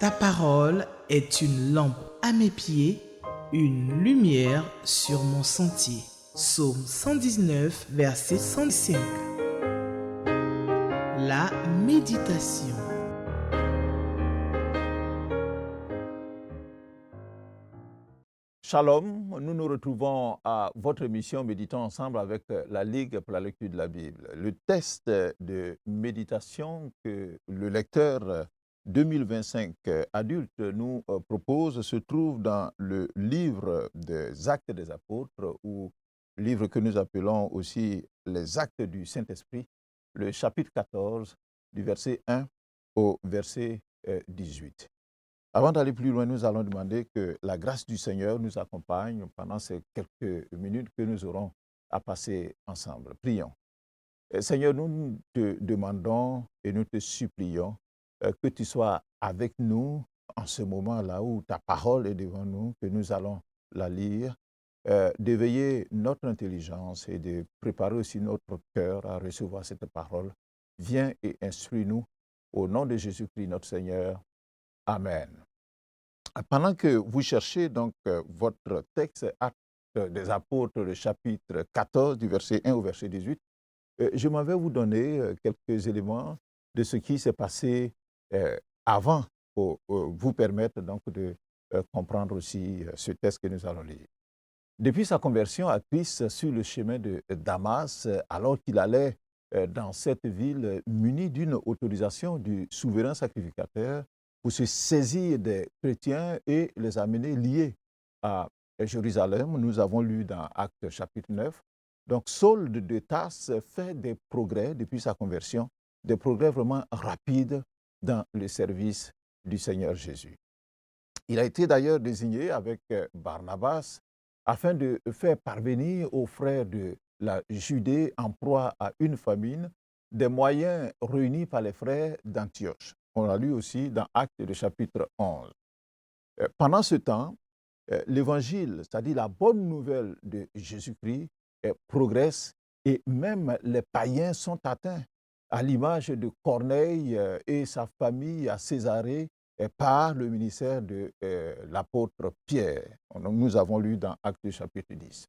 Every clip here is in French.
Ta parole est une lampe à mes pieds, une lumière sur mon sentier. Psaume 119, verset 105. La méditation. Shalom, nous nous retrouvons à votre émission Méditons ensemble avec la Ligue pour la lecture de la Bible. Le test de méditation que le lecteur 2025 adulte nous propose se trouve dans le livre des Actes des Apôtres, ou livre que nous appelons aussi les Actes du Saint-Esprit, le chapitre 14, du verset 1 au verset 18. Avant d'aller plus loin, nous allons demander que la grâce du Seigneur nous accompagne pendant ces quelques minutes que nous aurons à passer ensemble. Prions. Seigneur, nous te demandons et nous te supplions que tu sois avec nous en ce moment-là où ta parole est devant nous, que nous allons la lire, d'éveiller notre intelligence et de préparer aussi notre cœur à recevoir cette parole. Viens et instruis-nous au nom de Jésus-Christ, notre Seigneur. Amen. Pendant que vous cherchez donc votre texte, Actes des Apôtres, le chapitre 14, du verset 1 au verset 18, je m'en vais vous donner quelques éléments de ce qui s'est passé avant pour vous permettre donc de comprendre aussi ce texte que nous allons lire. Depuis sa conversion à Christ sur le chemin de Damas, alors qu'il allait dans cette ville muni d'une autorisation du souverain sacrificateur pour se saisir des chrétiens et les amener liés à Jérusalem, nous avons lu dans Actes chapitre 9. Donc Saul de Tarse fait des progrès depuis sa conversion, des progrès vraiment rapides dans le service du Seigneur Jésus. Il a été d'ailleurs désigné avec Barnabas afin de faire parvenir aux frères de la Judée en proie à une famine des moyens réunis par les frères d'Antioche. On l'a lu aussi dans Actes, le chapitre 11. Pendant ce temps, l'évangile, c'est-à-dire la bonne nouvelle de Jésus-Christ, progresse et même les païens sont atteints, à l'image de Corneille et sa famille à Césarée, par le ministère de l'apôtre Pierre. Nous avons lu dans Actes chapitre 10.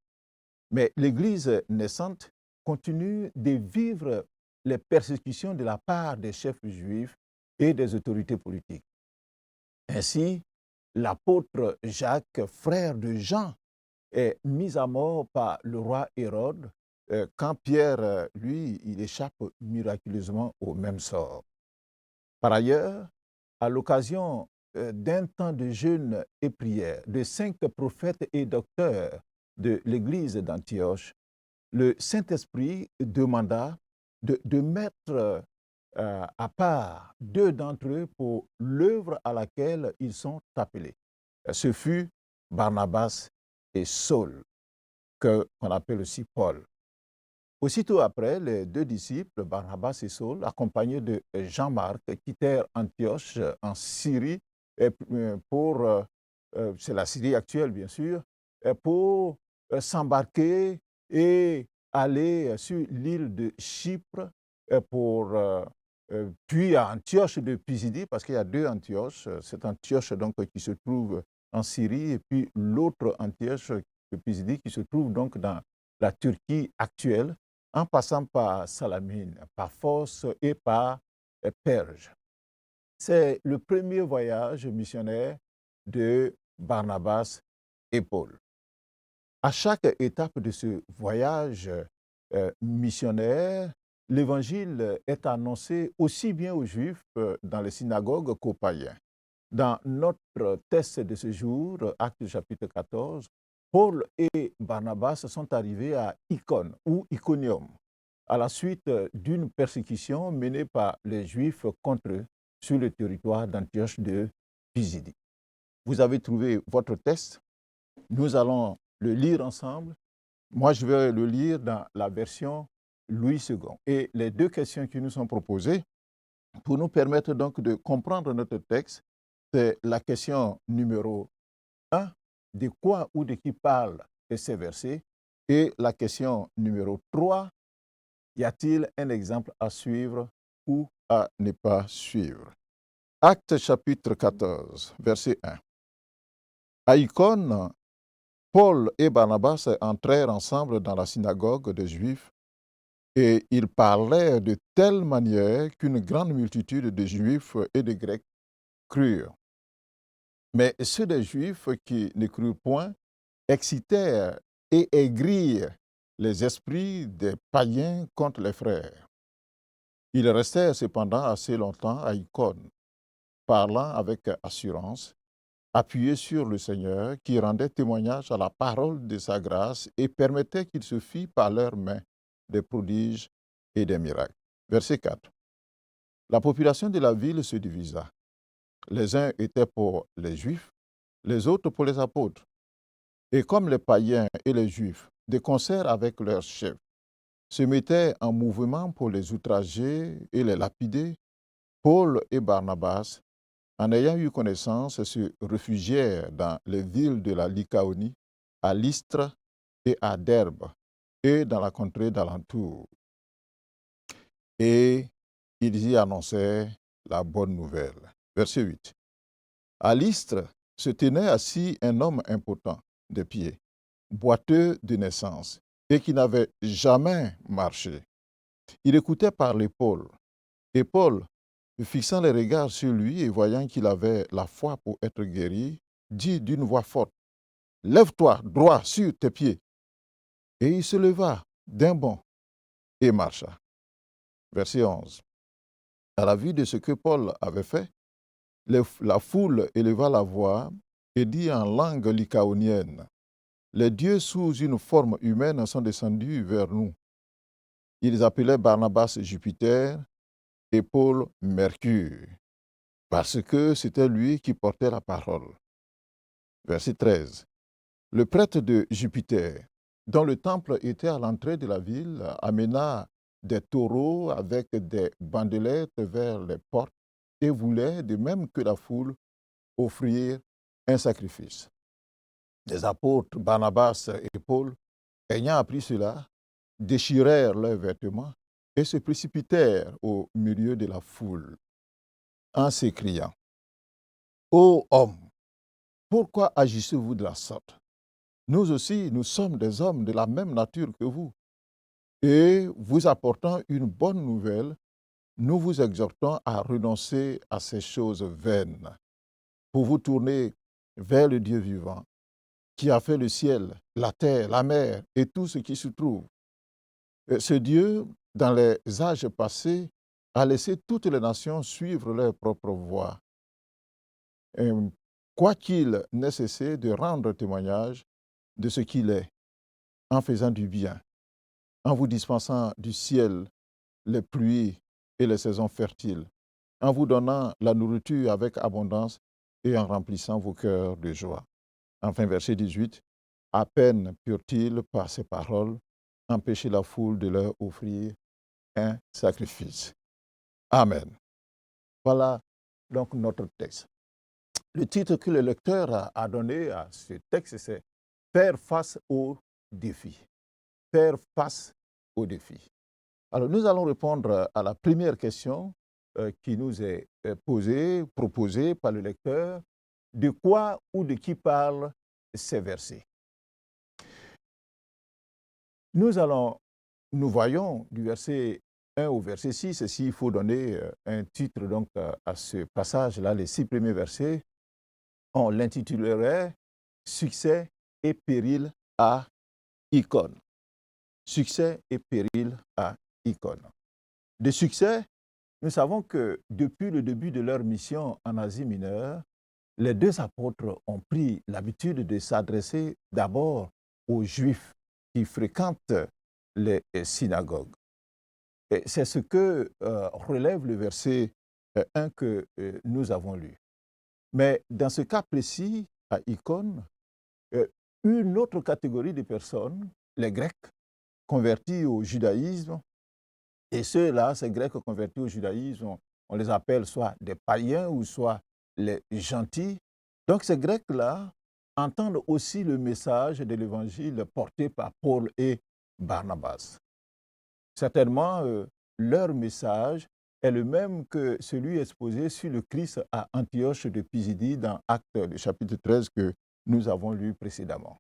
Mais l'Église naissante continue de vivre les persécutions de la part des chefs juifs et des autorités politiques. Ainsi, l'apôtre Jacques, frère de Jean, est mis à mort par le roi Hérode, quand Pierre, lui, il échappe miraculeusement au même sort. Par ailleurs, à l'occasion d'un temps de jeûne et prière de 5 prophètes et docteurs de l'église d'Antioche, le Saint-Esprit demanda de mettre à part 2 d'entre eux pour l'œuvre à laquelle ils sont appelés. Ce fut Barnabas et Saul, qu'on appelle aussi Paul. Aussitôt après, les 2 disciples, Barnabas et Saul, accompagnés de Jean-Marc, quittèrent Antioche en Syrie, c'est la Syrie actuelle bien sûr, pour s'embarquer et aller sur l'île de Chypre, puis à Antioche de Pisidie, parce qu'il y a 2 Antioches. Cette Antioche donc, qui se trouve en Syrie, et puis l'autre Antioche de Pisidie qui se trouve donc dans la Turquie actuelle, en passant par Salamine, par Phos et par Perge. C'est le premier voyage missionnaire de Barnabas et Paul. À chaque étape de ce voyage missionnaire, l'Évangile est annoncé aussi bien aux Juifs dans les synagogues qu'aux païens. Dans notre texte de ce jour, Actes chapitre 14, Paul et Barnabas sont arrivés à Icône ou Iconium, à la suite d'une persécution menée par les Juifs contre eux sur le territoire d'Antioche de Pisidie. Vous avez trouvé votre texte. Nous allons le lire ensemble. Moi, je vais le lire dans la version Louis II. Et les 2 questions qui nous sont proposées pour nous permettre donc de comprendre notre texte, c'est la question numéro 1, de quoi ou de qui parlent ces versets, et la question numéro 3, y a-t-il un exemple à suivre ou à ne pas suivre? Actes chapitre 14, verset 1. À Icône, Paul et Barnabas entrèrent ensemble dans la synagogue des Juifs et ils parlaient de telle manière qu'une grande multitude de Juifs et de Grecs crurent. Mais ceux des Juifs qui ne crurent point excitèrent et aigrirent les esprits des païens contre les frères. Ils restèrent cependant assez longtemps à Icône, parlant avec assurance, appuyés sur le Seigneur qui rendait témoignage à la parole de sa grâce et permettait qu'il se fît par leurs mains des prodiges et des miracles. Verset 4. La population de la ville se divisa. Les uns étaient pour les Juifs, les autres pour les apôtres. Et comme les païens et les Juifs, de concert avec leurs chefs, se mettaient en mouvement pour les outrager et les lapider, Paul et Barnabas, en ayant eu connaissance, se réfugièrent dans les villes de la Lycaonie, à Lystre et à Derbe, et dans la contrée d'alentour. Et ils y annonçaient la bonne nouvelle. Verset 8. À Lystre se tenait assis un homme impotent de pied, boiteux de naissance, et qui n'avait jamais marché. Il écoutait parler Paul, et Paul, fixant les regards sur lui et voyant qu'il avait la foi pour être guéri, dit d'une voix forte, « Lève-toi droit sur tes pieds. » Et il se leva d'un bond et marcha. Verset 11. À la vue de ce que Paul avait fait, la foule éleva la voix et dit en langue lycaonienne, « Les dieux sous une forme humaine sont descendus vers nous. » Ils appelaient Barnabas Jupiter et Paul Mercure, parce que c'était lui qui portait la parole. Verset 13. Le prêtre de Jupiter, dont le temple était à l'entrée de la ville, amena des taureaux avec des bandelettes vers les portes et voulait, de même que la foule, offrir un sacrifice. Les apôtres Barnabas et Paul, ayant appris cela, déchirèrent leurs vêtements et se précipitèrent au milieu de la foule en s'écriant, « Ô hommes, pourquoi agissez-vous de la sorte? Nous aussi, nous sommes des hommes de la même nature que vous. Et vous apportant une bonne nouvelle, nous vous exhortons à renoncer à ces choses vaines, pour vous tourner vers le Dieu vivant, qui a fait le ciel, la terre, la mer et tout ce qui se trouve. Ce Dieu, dans les âges passés, a laissé toutes les nations suivre leur propre voie, quoiqu'il n'ait cessé de rendre témoignage de ce qu'il est, en faisant du bien, en vous dispensant du ciel les pluies et les saisons fertiles, en vous donnant la nourriture avec abondance et en remplissant vos cœurs de joie. Enfin, verset 18, à peine purent-ils par ces paroles empêcher la foule de leur offrir un sacrifice. Amen. Voilà donc notre texte. Le titre que le lecteur a donné à ce texte, c'est « Faire face aux défis ». Faire face aux défis. Alors, nous allons répondre à la première question qui nous est proposée par le lecteur. De quoi ou de qui parlent ces versets? Nous voyons du verset 1 au verset 6, et s'il faut donner un titre donc à ce passage-là, les 6 premiers versets, on l'intitulerait « Succès et péril à Icône ». Succès et péril à Icône. De succès, nous savons que depuis le début de leur mission en Asie mineure, les 2 apôtres ont pris l'habitude de s'adresser d'abord aux Juifs qui fréquentent les synagogues. Et c'est ce que relève le verset 1 que nous avons lu. Mais dans ce cas précis, à Icône, une autre catégorie de personnes, les Grecs, convertis au judaïsme, et ceux-là, ces Grecs convertis au judaïsme, on les appelle soit des païens ou soit les gentils. Donc ces Grecs-là entendent aussi le message de l'Évangile porté par Paul et Barnabas. Certainement, leur message est le même que celui exposé sur le Christ à Antioche de Pisidie dans Actes, le chapitre 13 que nous avons lu précédemment.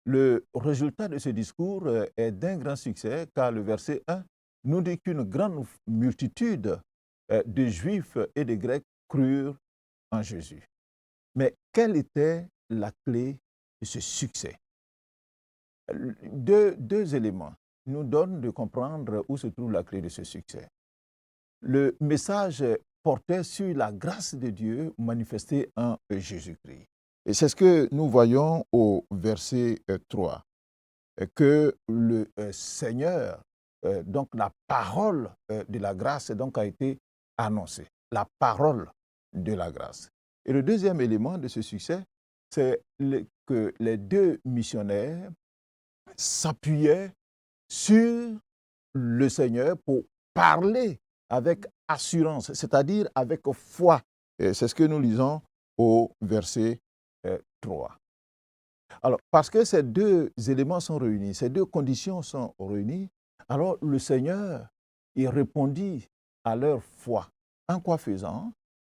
Le résultat de ce discours est d'un grand succès car le verset 1 nous dit qu'une grande multitude de Juifs et de Grecs crurent en Jésus. Mais quelle était la clé de ce succès? Deux éléments nous donnent de comprendre où se trouve la clé de ce succès. Le message portait sur la grâce de Dieu manifestée en Jésus-Christ. Et c'est ce que nous voyons au verset 3, que le Seigneur, donc la parole de la grâce donc a été annoncée, la parole de la grâce. Et le deuxième élément de ce succès, c'est que les deux missionnaires s'appuyaient sur le Seigneur pour parler avec assurance, c'est-à-dire avec foi. Et c'est ce que nous lisons au verset 3. Alors, parce que ces deux éléments sont réunis, ces deux conditions sont réunies, alors le Seigneur, il répondit à leur foi. En quoi faisant?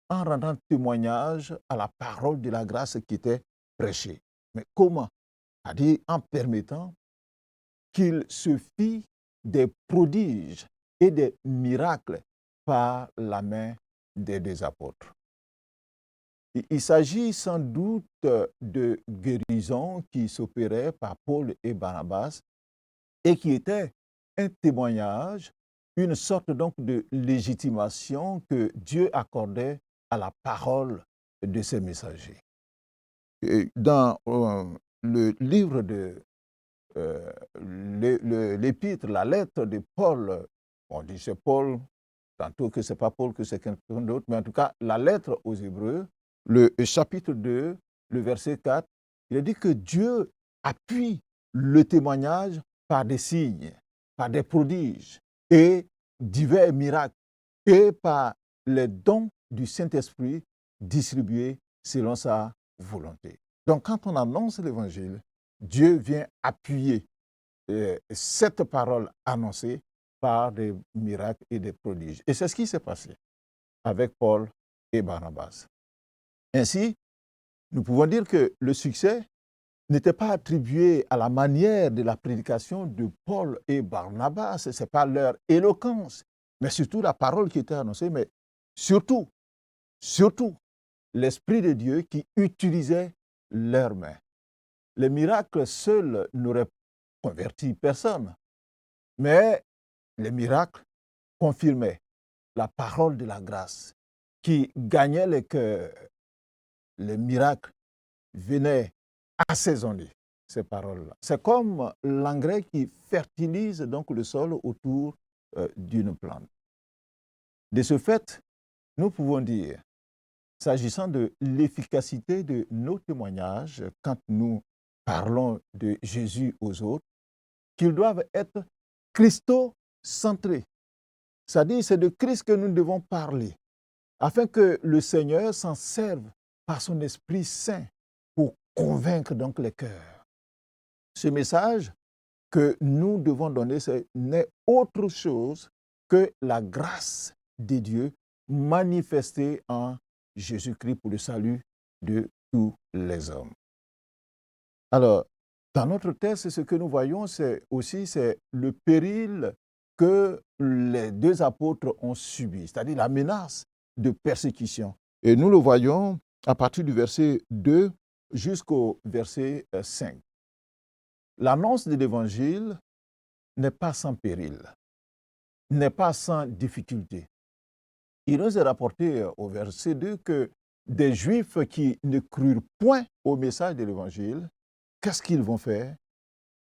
En rendant témoignage à la parole de la grâce qui était prêchée. Mais comment? C'est-à-dire en permettant qu'il se fit des prodiges et des miracles par la main des deux apôtres. Il s'agit sans doute de guérisons qui s'opéraient par Paul et Barnabas et qui étaient un témoignage, une sorte donc de légitimation que Dieu accordait à la parole de ses messagers. Et dans le livre de l'épître, la lettre de Paul, on dit c'est Paul, tantôt que ce n'est pas Paul, que c'est quelqu'un d'autre, mais en tout cas, la lettre aux Hébreux, le chapitre 2, le verset 4, il est dit que Dieu appuie le témoignage par des signes, par des prodiges et divers miracles et par les dons du Saint-Esprit distribués selon sa volonté. Donc, quand on annonce l'Évangile, Dieu vient appuyer cette parole annoncée par des miracles et des prodiges. Et c'est ce qui s'est passé avec Paul et Barnabas. Ainsi, nous pouvons dire que le succès n'était pas attribué à la manière de la prédication de Paul et Barnabas, ce n'est pas leur éloquence, mais surtout la parole qui était annoncée, mais surtout, l'Esprit de Dieu qui utilisait leurs mains. Les miracles seuls n'auraient converti personne, mais les miracles confirmaient la parole de la grâce qui gagnait les cœurs. Les miracles venaient assaisonner ces paroles-là. C'est comme l'engrais qui fertilise donc le sol autour d'une plante. De ce fait, nous pouvons dire, s'agissant de l'efficacité de nos témoignages, quand nous parlons de Jésus aux autres, qu'ils doivent être christocentrés. C'est-à-dire, c'est de Christ que nous devons parler, afin que le Seigneur s'en serve par son Esprit Saint pour convaincre donc les cœurs. Ce message que nous devons donner, ce n'est autre chose que la grâce de Dieu manifestée en Jésus-Christ pour le salut de tous les hommes. Alors, dans notre texte, ce que nous voyons, c'est le péril que les deux apôtres ont subi, c'est-à-dire la menace de persécution. Et nous le voyons à partir du verset 2 jusqu'au verset 5. L'annonce de l'Évangile n'est pas sans péril, n'est pas sans difficulté. Il nous est rapporté au verset 2 que des Juifs qui ne crurent point au message de l'Évangile, qu'est-ce qu'ils vont faire?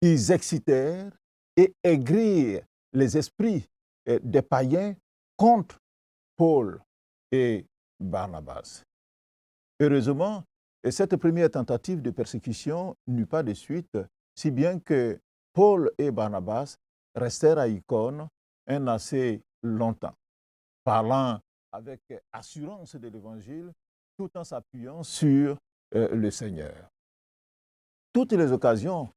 Ils excitèrent et aigrirent les esprits des païens contre Paul et Barnabas. Heureusement, cette première tentative de persécution n'eut pas de suite, si bien que Paul et Barnabas restèrent à Icône un assez longtemps, parlant avec assurance de l'Évangile, tout en s'appuyant sur le Seigneur. Toutes les occasions,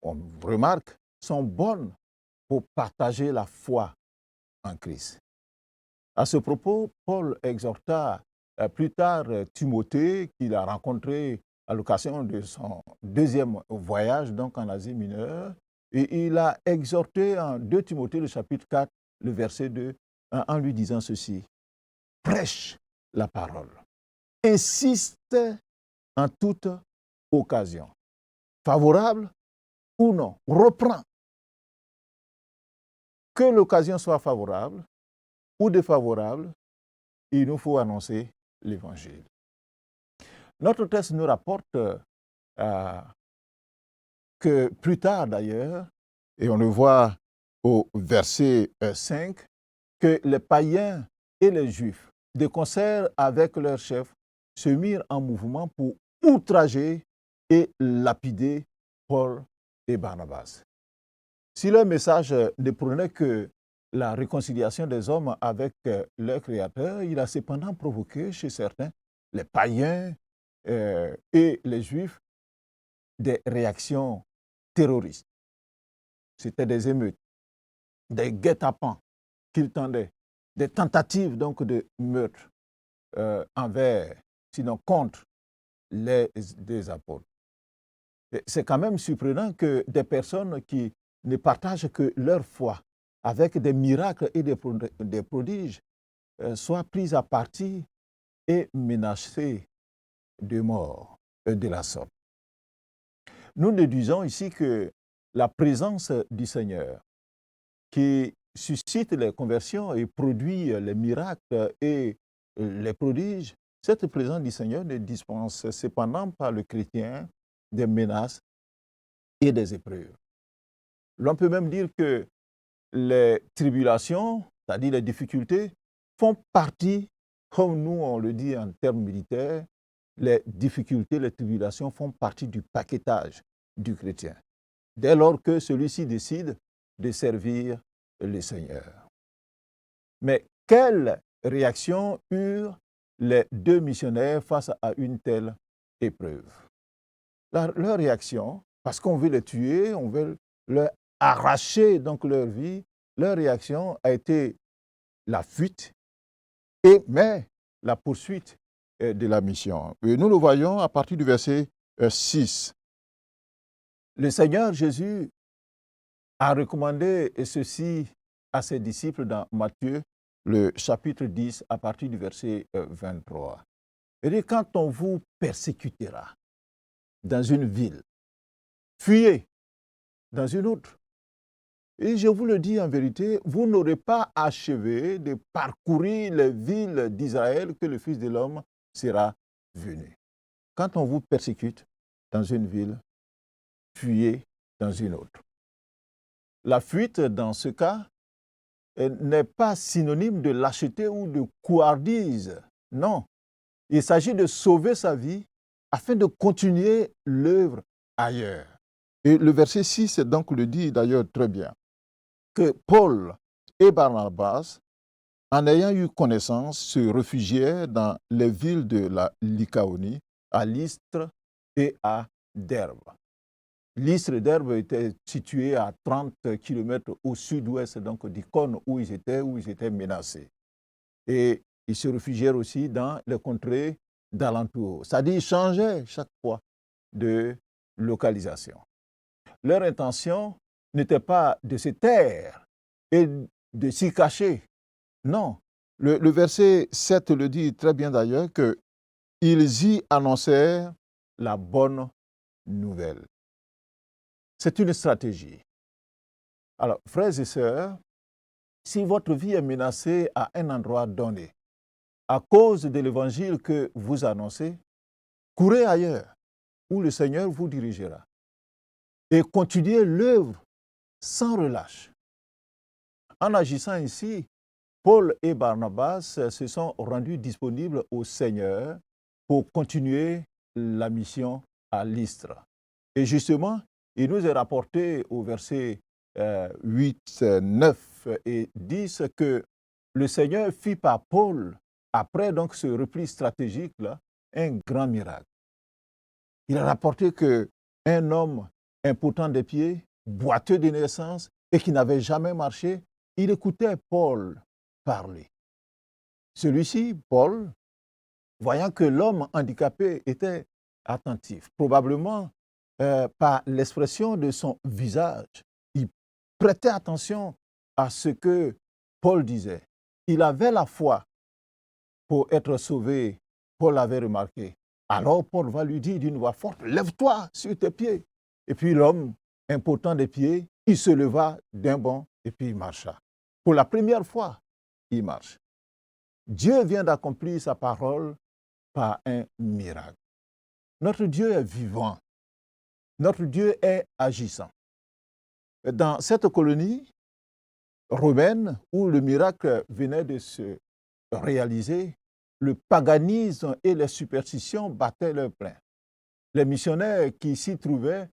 on remarque, sont bonnes pour partager la foi en Christ. À ce propos, Paul exhorta plus tard Timothée, qu'il a rencontré à l'occasion de son deuxième voyage, donc en Asie mineure, et il a exhorté en 2 Timothée, le chapitre 4, le verset 2, en lui disant ceci: prêche la parole, insiste en toute occasion, favorable ou non, reprends. Que l'occasion soit favorable ou défavorable, il nous faut annoncer l'Évangile. Notre texte nous rapporte que plus tard d'ailleurs, et on le voit au verset 5, que les païens et les juifs, de concert avec leurs chefs, se mirent en mouvement pour outrager et lapider Paul et Barnabas. Si leur message ne prenait que la réconciliation des hommes avec leur Créateur, il a cependant provoqué chez certains, les païens et les juifs, des réactions terroristes. C'était des émeutes, des guet-apens qu'ils tendaient, des tentatives donc de meurtre envers, sinon contre, les deux apôtres. C'est quand même surprenant que des personnes qui ne partagent que leur foi avec des miracles et des prodiges soient prises à partie et menacées de mort de la sorte. Nous déduisons ici que la présence du Seigneur qui suscite les conversions et produit les miracles et les prodiges, cette présence du Seigneur ne dispense cependant pas le chrétien des menaces et des épreuves. L'on peut même dire que les tribulations, c'est-à-dire les difficultés, font partie, comme nous on le dit en termes militaires, les difficultés, les tribulations font partie du paquetage du chrétien, dès lors que celui-ci décide de servir le Seigneur. Mais quelle réaction eurent les deux missionnaires face à une telle épreuve? Leur réaction, parce qu'on veut les tuer, on veut leur arracher donc leur vie, leur réaction a été la fuite, mais la poursuite de la mission. Et nous le voyons à partir du verset 6. Le Seigneur Jésus a recommandé ceci à ses disciples dans Matthieu, le chapitre 10, à partir du verset 23. Il dit, quand on vous persécutera dans une ville, fuyez dans une autre. Et je vous le dis en vérité, vous n'aurez pas achevé de parcourir les villes d'Israël que le Fils de l'homme sera venu. Quand on vous persécute dans une ville, fuyez dans une autre. La fuite, dans ce cas, n'est pas synonyme de lâcheté ou de couardise. Non, il s'agit de sauver sa vie afin de continuer l'œuvre ailleurs. Et le verset 6 donc le dit d'ailleurs très bien, que Paul et Barnabas, en ayant eu connaissance, se réfugièrent dans les villes de la Lycaonie, à Lystre et à Derbe. Lystre et Derbe étaient situés à 30 km au sud-ouest donc d'Icône où ils étaient menacés. Et ils se réfugièrent aussi dans les contrées d'alentour. C'est-à-dire qu'ils changeaient chaque fois de localisation. Leur intention n'était pas de se taire et de s'y cacher. Non. Le verset 7 le dit très bien d'ailleurs qu'ils y annoncèrent la bonne nouvelle. C'est une stratégie. Alors, frères et sœurs, si votre vie est menacée à un endroit donné, à cause de l'évangile que vous annoncez, courez ailleurs, où le Seigneur vous dirigera. Et continuez l'œuvre sans relâche. En agissant ici, Paul et Barnabas se sont rendus disponibles au Seigneur pour continuer la mission à Lystre. Et justement, il nous est rapporté au verset 8, 9 et 10 que le Seigneur fit par Paul, après donc ce repli stratégique-là, un grand miracle. Il a rapporté qu'un homme impotent des pieds, boiteux de naissance et qui n'avait jamais marché, il écoutait Paul parler. Celui-ci, Paul, voyant que l'homme handicapé était attentif, probablement par l'expression de son visage, il prêtait attention à ce que Paul disait. Il avait la foi pour être sauvé, Paul l'avait remarqué. Alors Paul va lui dire d'une voix forte, lève-toi sur tes pieds. Et puis l'homme, impotent des pieds, il se leva d'un bond et puis il marcha. Pour la première fois, il marche. Dieu vient d'accomplir sa parole par un miracle. Notre Dieu est vivant. Notre Dieu est agissant. Dans cette colonie romaine où le miracle venait de se réaliser, le paganisme et les superstitions battaient leur plein. Les missionnaires qui s'y trouvaient,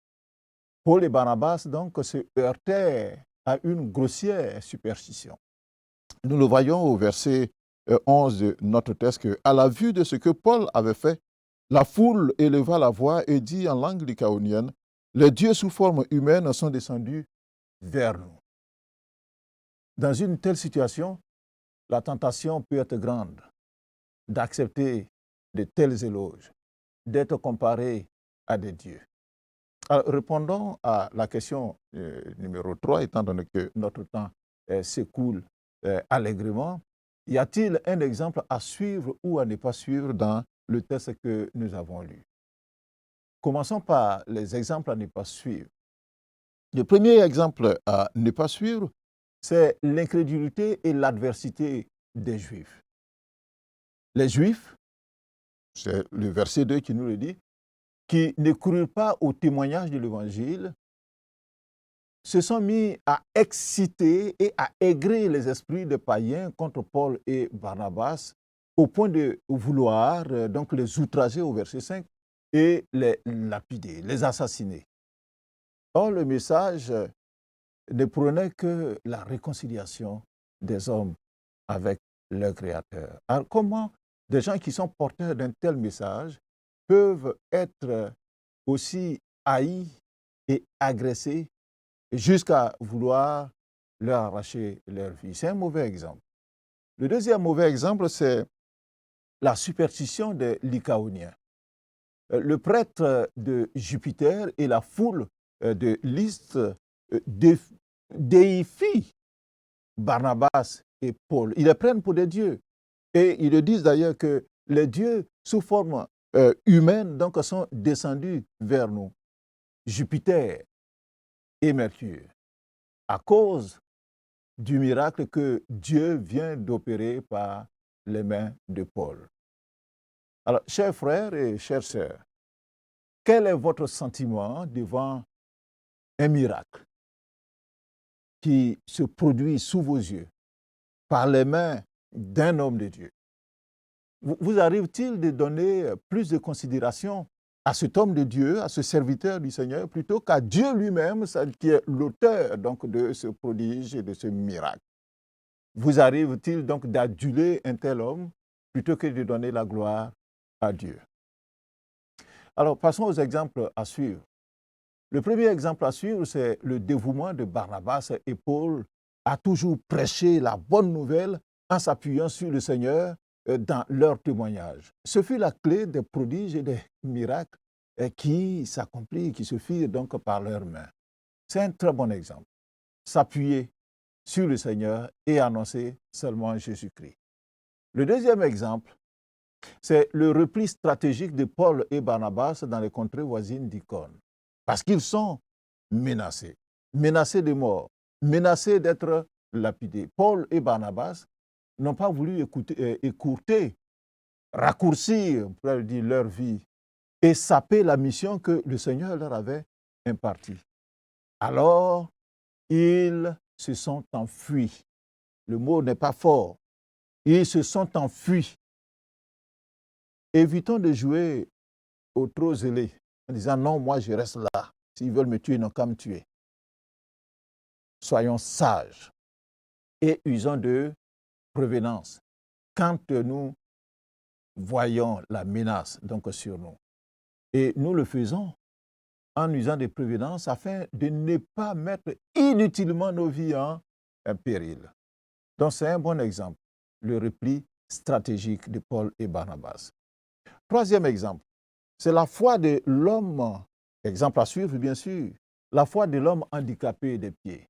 Paul et Barnabas, donc, se heurtaient à une grossière superstition. Nous le voyons au verset 11 de notre texte, qu'à la vue de ce que Paul avait fait, la foule éleva la voix et dit en langue lycaonienne, « Les dieux sous forme humaine sont descendus vers nous. » Dans une telle situation, la tentation peut être grande d'accepter de tels éloges, d'être comparé à des dieux. Alors, répondons à la question numéro 3, étant donné que notre temps s'écoule allègrement. Y a-t-il un exemple à suivre ou à ne pas suivre dans le texte que nous avons lu? Commençons par les exemples à ne pas suivre. Le premier exemple à ne pas suivre, c'est l'incrédulité et l'adversité des Juifs. Les Juifs, c'est le verset 2 qui nous le dit, qui ne crurent pas au témoignage de l'Évangile, se sont mis à exciter et à aigrer les esprits des païens contre Paul et Barnabas, au point de vouloir donc les outrager au verset 5 et les lapider, les assassiner. Or, le message ne prenait que la réconciliation des hommes avec leur Créateur. Alors, comment des gens qui sont porteurs d'un tel message peuvent être aussi haïs et agressés jusqu'à vouloir leur arracher leur vie? C'est un mauvais exemple. Le deuxième mauvais exemple, c'est la superstition des Lycaoniens. Le prêtre de Jupiter et la foule de Lystre déifient Barnabas et Paul. Ils les prennent pour des dieux. Et ils le disent d'ailleurs que les dieux, sous forme humaine, donc, sont descendus vers nous. Jupiter et Mercure, à cause du miracle que Dieu vient d'opérer par les mains de Paul. Alors, chers frères et chères sœurs, quel est votre sentiment devant un miracle qui se produit sous vos yeux par les mains d'un homme de Dieu? Vous arrive-t-il de donner plus de considération à cet homme de Dieu, à ce serviteur du Seigneur, plutôt qu'à Dieu lui-même, qui est l'auteur donc de ce prodige et de ce miracle? Vous arrive-t-il donc d'aduler un tel homme plutôt que de donner la gloire à Dieu? Alors, passons aux exemples à suivre. Le premier exemple à suivre, c'est le dévouement de Barnabas et Paul à toujours prêcher la bonne nouvelle en s'appuyant sur le Seigneur dans leur témoignage. Ce fut la clé des prodiges et des miracles qui s'accomplirent, qui se firent donc par leurs mains. C'est un très bon exemple. S'appuyer sur le Seigneur et annoncer seulement Jésus-Christ. Le deuxième exemple, c'est le repli stratégique de Paul et Barnabas dans les contrées voisines d'Icône. Parce qu'ils sont menacés de mort, menacés d'être lapidés. Paul et Barnabas n'ont pas voulu écourter, raccourcir, on pourrait dire, leur vie et saper la mission que le Seigneur leur avait impartie. Alors, ils se sont enfuis. Le mot n'est pas fort. Ils se sont enfuis. Évitons de jouer au trop zélé en disant non, moi je reste là. S'ils veulent me tuer, ils n'ont qu'à me tuer. Soyons sages et usons de prévenance quand nous voyons la menace donc sur nous. Et nous le faisons en usant de prévenance afin de ne pas mettre inutilement nos vies en péril. Donc c'est un bon exemple, le repli stratégique de Paul et Barnabas. Troisième exemple, c'est la foi de l'homme, exemple à suivre bien sûr, la foi de l'homme handicapé des pieds.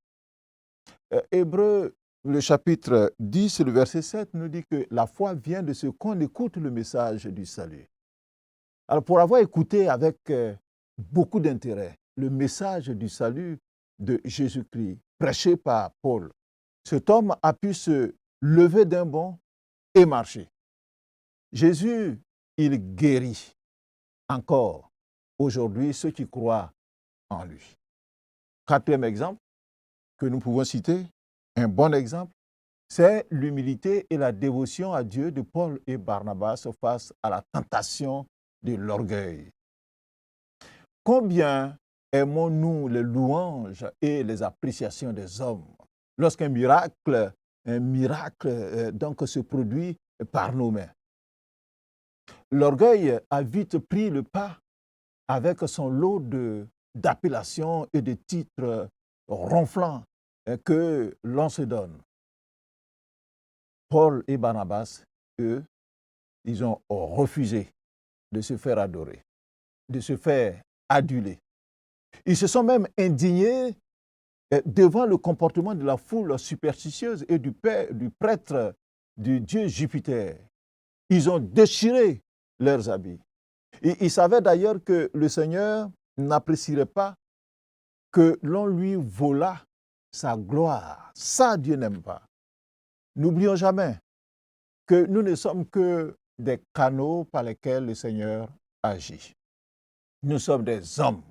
Hébreux, le chapitre 10, le verset 7 nous dit que la foi vient de ce qu'on écoute le message du salut. Alors pour avoir écouté avec beaucoup d'intérêt le message du salut de Jésus-Christ prêché par Paul, cet homme a pu se lever d'un bond et marcher. Jésus, il guérit encore aujourd'hui ceux qui croient en lui. Quatrième exemple que nous pouvons citer, un bon exemple, c'est l'humilité et la dévotion à Dieu de Paul et Barnabas face à la tentation de l'orgueil. Combien aimons-nous les louanges et les appréciations des hommes lorsqu'un miracle donc se produit par nos mains? L'orgueil a vite pris le pas avec son lot d'appellations et de titres ronflants que l'on se donne. Paul et Barnabas, eux, ils ont refusé de se faire adorer, de se faire aduler. Ils se sont même indignés devant le comportement de la foule superstitieuse et du prêtre du dieu Jupiter. Ils ont déchiré leurs habits. Et ils savaient d'ailleurs que le Seigneur n'apprécierait pas que l'on lui volât sa gloire. Ça, Dieu n'aime pas. N'oublions jamais que nous ne sommes que des canaux par lesquels le Seigneur agit. Nous sommes des hommes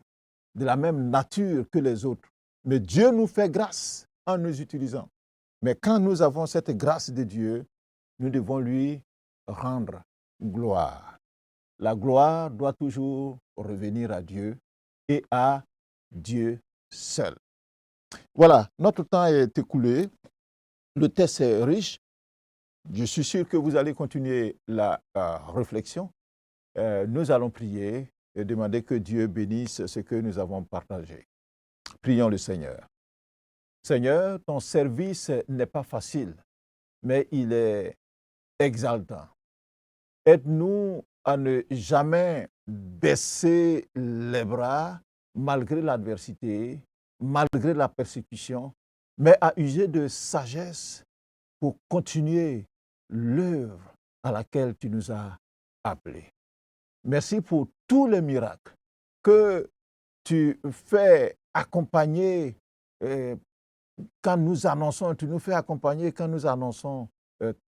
de la même nature que les autres. Mais Dieu nous fait grâce en nous utilisant. Mais quand nous avons cette grâce de Dieu, nous devons lui rendre gloire. La gloire doit toujours revenir à Dieu et à Dieu seul. Voilà, notre temps est écoulé. Le texte est riche. Je suis sûr que vous allez continuer la réflexion. Nous allons prier et demander que Dieu bénisse ce que nous avons partagé. Prions le Seigneur. Seigneur, ton service n'est pas facile, mais il est exaltant. Aide-nous à ne jamais baisser les bras malgré l'adversité, malgré la persécution, mais à user de sagesse pour continuer l'œuvre à laquelle tu nous as appelés. Merci pour tous les miracles que tu fais accompagner quand nous annonçons, tu nous fais accompagner quand nous annonçons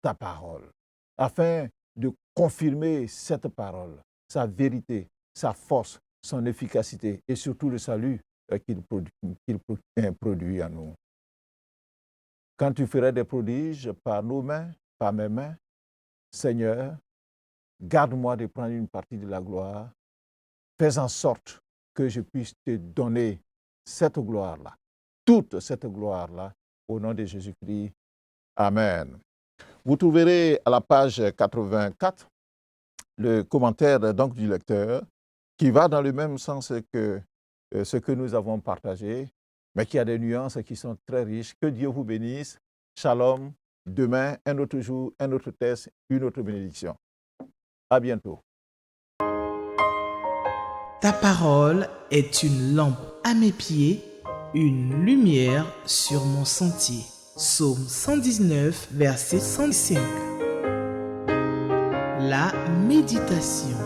ta parole, afin de confirmer cette parole, sa vérité, sa force, son efficacité et surtout le salut qu'il produit à nous. Quand tu ferais des prodiges par nos mains, par mes mains, Seigneur, garde-moi de prendre une partie de la gloire. Fais en sorte que je puisse te donner cette gloire-là, toute cette gloire-là, au nom de Jésus-Christ. Amen. Vous trouverez à la page 84 le commentaire donc du lecteur qui va dans le même sens que ce que nous avons partagé, mais qui a des nuances qui sont très riches. Que Dieu vous bénisse. Shalom. Demain, un autre jour, un autre test, une autre bénédiction. À bientôt. Ta parole est une lampe à mes pieds, une lumière sur mon sentier. Psaume 119, verset 105. La méditation.